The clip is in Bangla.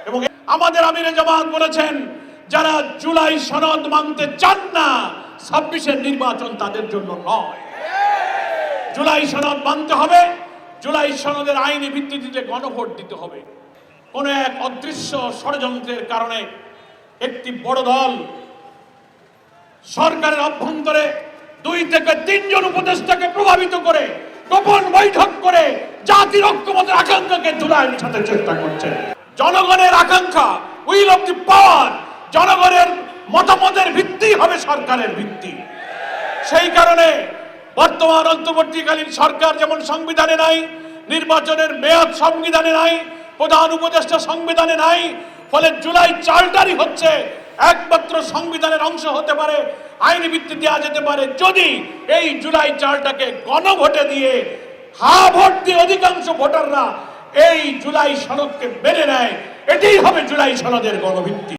এবং আমাদের আমিরে জামাত বলেছেন, যারা জুলাই সনদ মানতে চান না 26-এর নির্বাচন তাদের জন্য নয়। জুলাই সনদ মানতে হবে, জুলাই সনদের আইনি ভিত্তিতে গণভোট দিতে হবে। কোন এক অদৃশ্য ষড়যন্ত্রের কারণে একটি বড় দল সরকারের অভ্যন্তরে 2 থেকে 3 জন উপদেষ্টাকে প্রভাবিত করে গোপন বৈঠক করে জাতির ঐক্যমতের আকাঙ্ক্ষাকে ধুলায় মিশাতে চেষ্টা করছে। জনগণের আকাঙ্ক্ষা, উইল অফ দি পাওয়ার, জনগণের মতামতের ভিত্তি হবে সরকারের ভিত্তি। সেই কারণে বর্তমান অন্তর্বর্তীকালীন সরকার যেমন সংবিধানে নাই, নির্বাচনের মেয়াদ সংবিধানে নাই, প্রধান উপদেষ্টা সংবিধানে নাই, ফলে জুলাই চার্টারই হচ্ছে একমাত্র সংবিধানের অংশ হতে পারে, আইনি ভিত্তি দেওয়া যেতে পারে যদি এই জুলাই চার্টারকে গণভোটে দিয়ে ভোট দিয়ে অধিকাংশ ভোটাররা এই জুলাই সনদকে মেনে নেয়। এটাই হবে জুলাই সনদের গণভিত্তি।